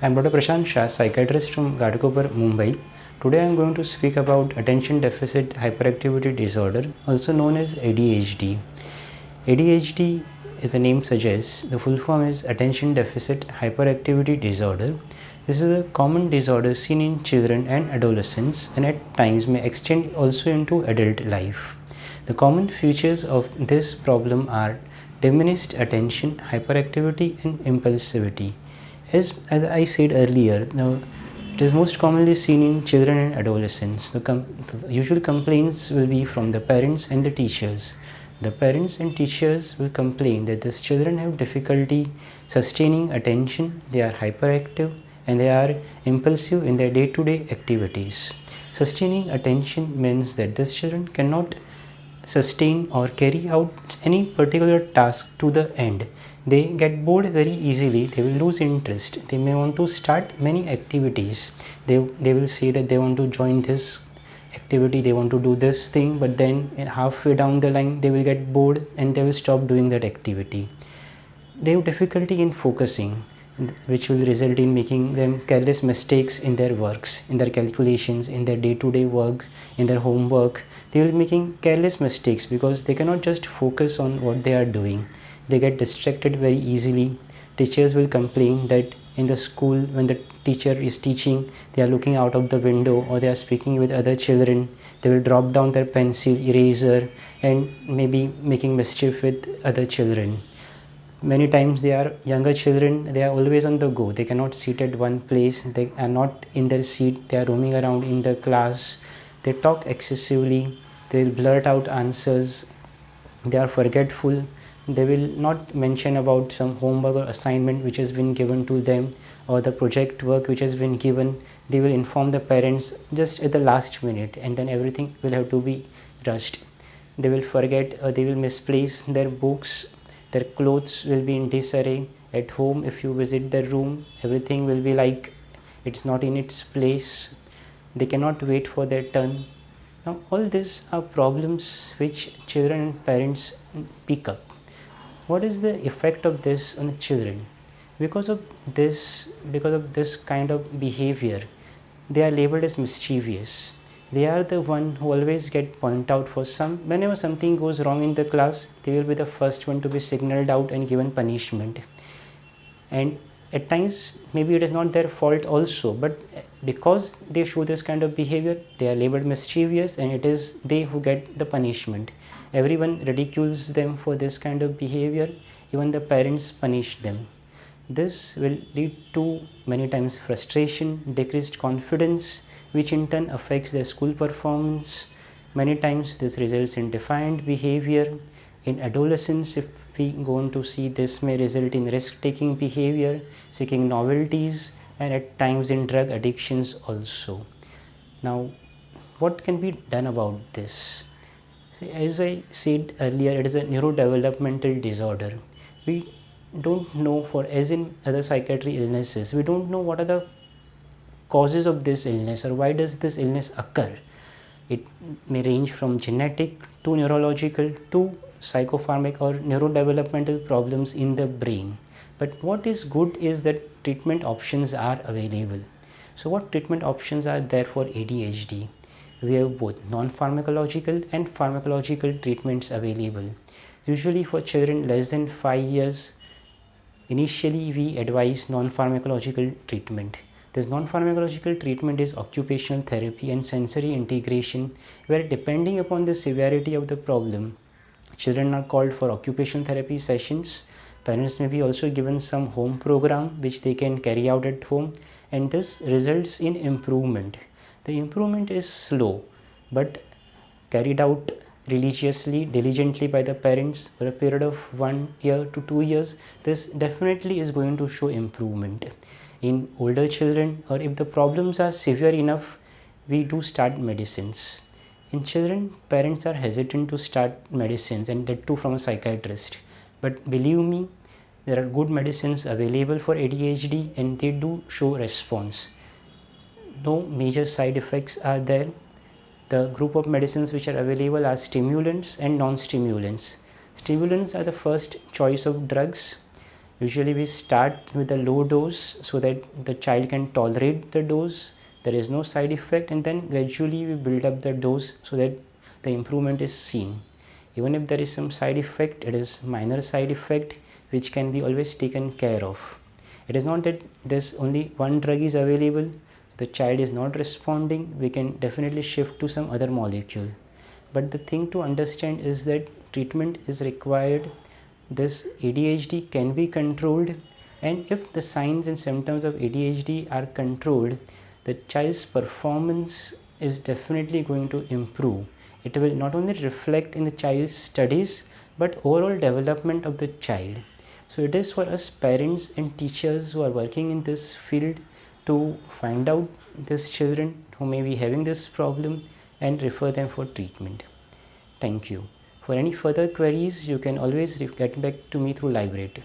I'm Dr. Prashant Shah, psychiatrist from Ghatkopar, Mumbai. Today I'm going to speak about attention deficit hyperactivity disorder, also known as ADHD. ADHD, as the name suggests, the full form is attention deficit hyperactivity disorder. This is a common disorder seen in children and adolescents and at times may extend also into adult life. The common features of this problem are diminished attention, hyperactivity and impulsivity. As I said earlier, now it is most commonly seen in children and adolescents. The usual complaints will be from the parents and the teachers. The parents and teachers will complain that these children have difficulty sustaining attention, they are hyperactive and they are impulsive in their day-to-day activities. Sustaining attention means that these children cannot sustain or carry out any particular task to the end. They get bored very easily, they will lose interest, they may want to start many activities. They will say that they want to join this activity, they want to do this thing, but then halfway down the line they will get bored and they will stop doing that activity. They have difficulty in focusing, which will result in making them careless mistakes in their works, in their calculations, in their day-to-day works, in their homework. They will be making careless mistakes because they cannot just focus on what they are doing. They get distracted very easily. Teachers will complain that in the school, when the teacher is teaching, they are looking out of the window or they are speaking with other children. They will drop down their pencil, eraser and maybe making mischief with other children. Many times they are younger children, they are always on the go. They cannot sit at one place, they are not in their seat, they are roaming around in the class. They talk excessively, they will blurt out answers, they are forgetful. They will not mention about some homework or assignment which has been given to them or the project work which has been given. They will inform the parents just at the last minute and then everything will have to be rushed. They will forget or they will misplace their books. Their clothes will be in disarray. At home, if you visit their room, everything will be like it's not in its place. They cannot wait for their turn. Now, all these are problems which children and parents pick up. What is the effect of this on the children? Because of this kind of behavior, they are labeled as mischievous. They are the one who always get pointed out for whenever something goes wrong in the class, they will be the first one to be signaled out and given punishment. And at times, maybe it is not their fault also, but because they show this kind of behavior, they are labeled mischievous and it is they who get the punishment. Everyone ridicules them for this kind of behavior, even the parents punish them. This will lead to many times frustration, decreased confidence, which in turn affects their school performance. Many times this results in defiant behavior. In adolescence, if we go on to see, this may result in risk-taking behavior, seeking novelties, and at times in drug addictions also. Now, what can be done about this? See, as I said earlier, it is a neurodevelopmental disorder. We don't know, as in other psychiatric illnesses, we don't know what are the causes of this illness or why does this illness occur. It may range from genetic to neurological to psychopharmac or neurodevelopmental problems in the brain. But what is good is that treatment options are available. So what treatment options are there for ADHD? We have both non-pharmacological and pharmacological treatments available. Usually for children less than 5 years, initially we advise non-pharmacological treatment. This non-pharmacological treatment is occupational therapy and sensory integration, where depending upon the severity of the problem, children are called for occupational therapy sessions. Parents may be also given some home program which they can carry out at home, and this results in improvement. The improvement is slow but carried out religiously, diligently by the parents for a period of 1 year to 2 years. This definitely is going to show improvement. In older children, or if the problems are severe enough, we do start medicines. In children, parents are hesitant to start medicines, and that too from a psychiatrist. But believe me, there are good medicines available for ADHD and they do show response. No major side effects are there. The group of medicines which are available are stimulants and non-stimulants. Stimulants are the first choice of drugs. Usually we start with a low dose so that the child can tolerate the dose, there is no side effect, and then gradually we build up the dose so that the improvement is seen. Even if there is some side effect, it is minor side effect which can be always taken care of. It is not that there's only one drug is available, the child is not responding, we can definitely shift to some other molecule. But the thing to understand is that treatment is required. This ADHD can be controlled, and if the signs and symptoms of ADHD are controlled, the child's performance is definitely going to improve. It will not only reflect in the child's studies but overall development of the child. So it is for us parents and teachers who are working in this field to find out these children who may be having this problem and refer them for treatment. Thank you. For any further queries, you can always get back to me through Librate.